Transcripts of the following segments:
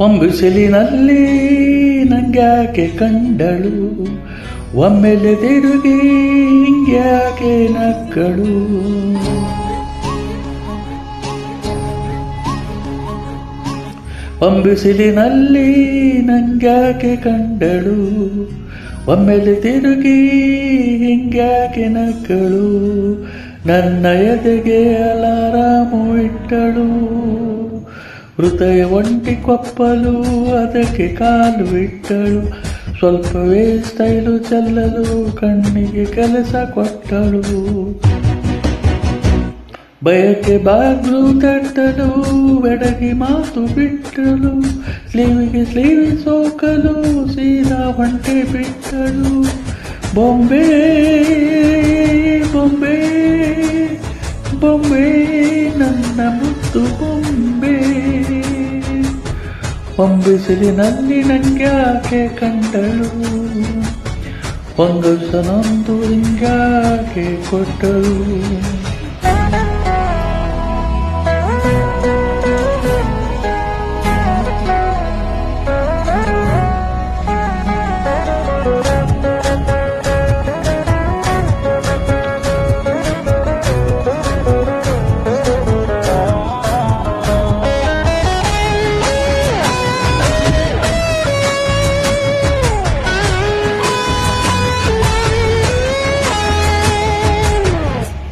ಒಂಬಿಸಿಲಿನಲ್ಲಿ ನಂಗ್ಯಾಕೆ ಕಂಡಳು, ಒಮ್ಮೆಲೆ ತಿರುಗಿ ಹಿಂಗ್ಯಾಕೆ ನಕ್ಕಳು. ಒಂಬಿಸಿಲಿನಲ್ಲಿ ನಂಗ್ಯಾಕೆ ಕಂಡಳು, ಒಮ್ಮೆಲೆ ತಿರುಗಿ ಹಿಂಗ್ಯಾಕೆ ನಕ್ಕಳು. ನನ್ನ ಎದೆಗೆ ಅಲಾರಾಮು ಇಟ್ಟಳು, ಹೃದಯ ಒಂಟಿ ಕೊಪ್ಪಲು ಅದಕ್ಕೆ ಕಾಲು ಇಟ್ಟಳು. ಸ್ವಲ್ಪವೇ ಸ್ಟೈಲು ಚೆಲ್ಲಲು ಕಣ್ಣಿಗೆ ಕೆಲಸ ಕೊಟ್ಟಳು. ಬಯಕೆ ಬಾಗ್ಲು ತಟ್ಟಲು ಬೆಡಗಿ ಮಾತು ಬಿಟ್ಟಳು. ಸ್ಲೀವಿಗೆ ಸ್ಲೀವಿ ಸೋಕಲು ಸೀದಾ ಹೊಂಟೆ ಬಿಟ್ಟಳು. ಬೊಂಬೆ ಬೊಂಬೆ ಬೊಂಬೆ ನನ್ನ ಮುತ್ತು ಬೊಂಬೆ. ಒಂಬಿಸಿಲಿನಲ್ಲಿ ನಂಗ್ಯಾಕೆ ಕಂಡಳು, ಒಂದು ಸನೊಂದು ಹಿಂಗ್ಯಾಕೆ ಕೊಟ್ಟಳು.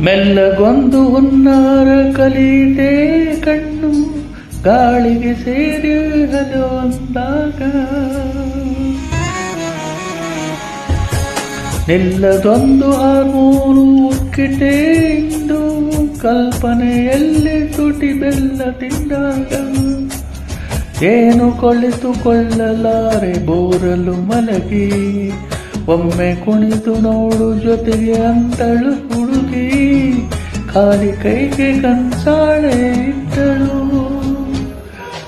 ಮೆಲ್ಲಗೊಂದು ಹುನ್ನಾರ ಕಲಿತೆ ಕಣ್ಣು, ಗಾಳಿಗೆ ಸೇರಿ ಹಲವಂದಾಗ. ನಿಲ್ಲದೊಂದು ಹಾರ್ಮೋನು ಉಕ್ಕಿಟೆ ಇಂದು, ಕಲ್ಪನೆಯಲ್ಲಿ ತುಟಿ ಬೆಲ್ಲ ತಿಂದಾಗ. ಏನು ಕುಳಿತುಕೊಳ್ಳಲಾರೆ ಬೋರಲು ಮಲಗಿ, ಒಮ್ಮೆ ಕುಣಿದು ನೋಡು ಜೊತೆಗೆ ಅಂತಳು ಹುಡುಗಿ. ಖಾಲಿ ಕೈಗೆ ಕಂಸಾಳೆ ಇಟ್ಟಳು,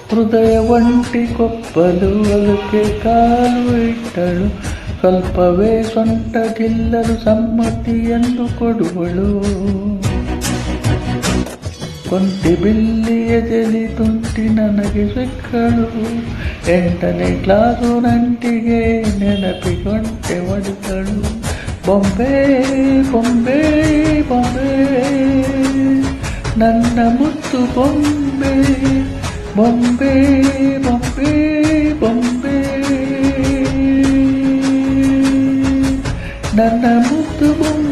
ಹೃದಯ ಒಂಟಿ ಕೊಪ್ಪಲು ಅದಕ್ಕೆ ಕಾಲು ಇಟ್ಟಳು. ಸ್ವಲ್ಪವೇ ಸೊಂಟ ಗಿಲ್ಲಲು ಸಮ್ಮತಿಯನ್ನು ಕೊಡುವಳು. ಕೊಂಟಿ ಬಿಲ್ಲಿಯ ಜಲಿ ತುಂಟಿ ನನಗೆ ಸಿಕ್ಕಳು. 8ನೇ ಕ್ಲಾಸು ನಂಟಿಗೆ ನೆನಪಿಗೊಂಟೆ ಒಡಿದಳು. ಬೊಂಬೆ ಬೊಂಬೆ ಬೊಂಬೆ ನನ್ನ ಮುತ್ತು ಬೊಂಬೆ. ಬೊಂಬೆ ಬೊಂಬೆ ಬೊಂಬೆ ನನ್ನ ಮುತ್ತು ಬೊಂಬೆ.